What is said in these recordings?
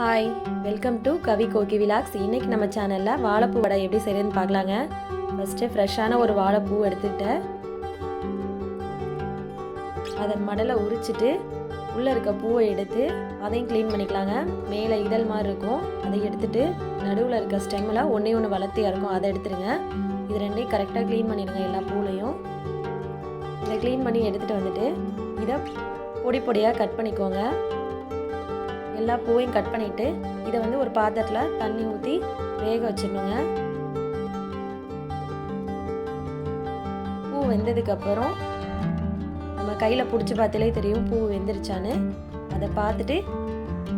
Hi, welcome to Kavi Kogi vlogs. இன்றைக்கி நம்ம சேனலில் வாழைப்பூ வடை எப்படி செய்யறதுன்னு பார்க்கலாங்க. ஃபஸ்ட்டு ஃப்ரெஷ்ஷான ஒரு வாழைப்பூ எடுத்துக்கிட்டேன். அதை மடலை உரிச்சிட்டு உள்ளே இருக்க பூவை எடுத்து அதையும் க்ளீன் பண்ணிக்கலாங்க. மேலே இதழ் மாதிரி இருக்கும், அதை எடுத்துகிட்டு நடுவில் இருக்க ஸ்டெம்மில் ஒன்றே ஒன்று வளர்த்தியாக இருக்கும், அதை எடுத்துருங்க. இது ரெண்டையும் கரெக்டாக க்ளீன் பண்ணிடுங்க. எல்லா பூலையும் இதை க்ளீன் பண்ணி எடுத்துகிட்டு வந்துட்டு இதை பொடி பொடியாக கட் பண்ணிக்கோங்க. எல்லா பூவையும் கட் பண்ணிவிட்டு இதை ஒரு பாத்திரத்தில் தண்ணி ஊற்றி வேக வச்சிடணுங்க. பூ வெந்ததுக்கப்புறம் நம்ம கையில் பிடிச்சி பார்த்தாலே தெரியும் பூ வெந்துருச்சான்னு. அதை பார்த்துட்டு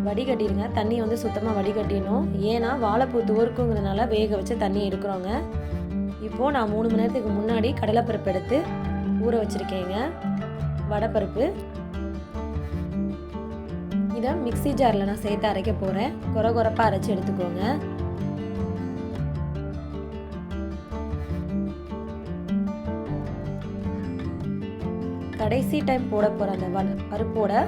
வடிகட்டிடுங்க. தண்ணி சுத்தமாக வடிகட்டிடணும். ஏன்னா வாழைப்பூ துவர்க்குங்கிறதுனால வேக வச்சு தண்ணி எடுக்கிறோங்க. இப்போது நான் 3 மணி நேரத்துக்கு முன்னாடி கடலைப்பருப்பு எடுத்து ஊற வச்சுருக்கேங்க. வடைப்பருப்பு இதை மிக்ஸி ஜாரில் நான் சேர்த்து அரைக்க போகிறேன். கொரகொரப்பாக அரைச்சி எடுத்துக்கோங்க. கடைசி டைம் போட போகிற அந்த பருப்போட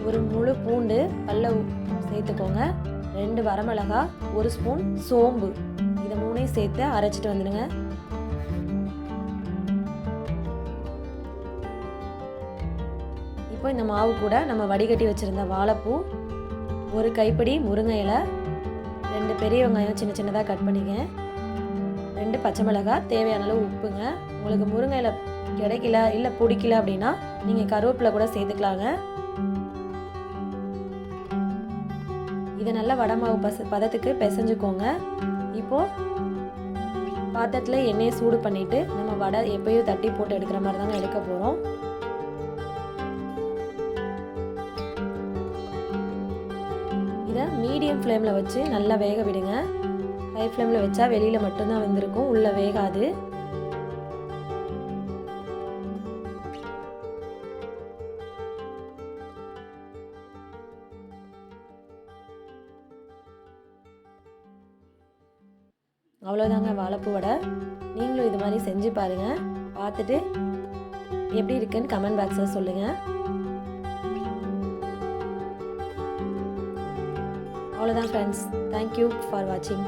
ஒரு முழு பூண்டு பல்ல சேர்த்துக்கோங்க. 2 வரமிளகா, 1 ஸ்பூன் சோம்பு, இதை 3ஐயும் சேர்த்து அரைச்சிட்டு வந்துடுங்க. இப்போ இந்த மாவு கூட நம்ம வடிகட்டி வச்சுருந்த வாழைப்பூ, 1 கைப்பிடி முருங்கை இலை, 2 பெரிய வெங்காயம் சின்ன சின்னதாக கட் பண்ணிங்க, 2 பச்சை மிளகாய், தேவையான அளவு உப்புங்க. உங்களுக்கு முருங்கை இலை கிடைக்கல இல்லை பிடிக்கல அப்படின்னா நீங்கள் கருவேப்பிலை கூட சேர்த்துக்கலாங்க. இதை நல்லா வடை மாவு பதத்துக்கு பிசைஞ்சுக்கோங்க. இப்போது பாத்திரத்தில் எண்ணெயை சூடு பண்ணிவிட்டு நம்ம வடை எப்பயும் தட்டி போட்டு எடுக்கிற மாதிரி தாங்க எடுக்க போகிறோம். இதை மீடியம் ஃப்ளேமில் வச்சு நல்லா வேக விடுங்க. ஹை ஃப்ளேமில் வச்சா வெளியில் மட்டும்தான் வெந்திருக்கும், உள்ளே வேகாது. அவ்வளோதாங்க வாழைப்பூ வடை. நீங்களும் இது மாதிரி செஞ்சு பாருங்கள். பார்த்துட்டு எப்படி இருக்குன்னு கமெண்ட் பாக்ஸில் சொல்லுங்கள். அவ்வளோதான் ஃப்ரெண்ட்ஸ். தேங்க்யூ ஃபார் வாட்சிங்.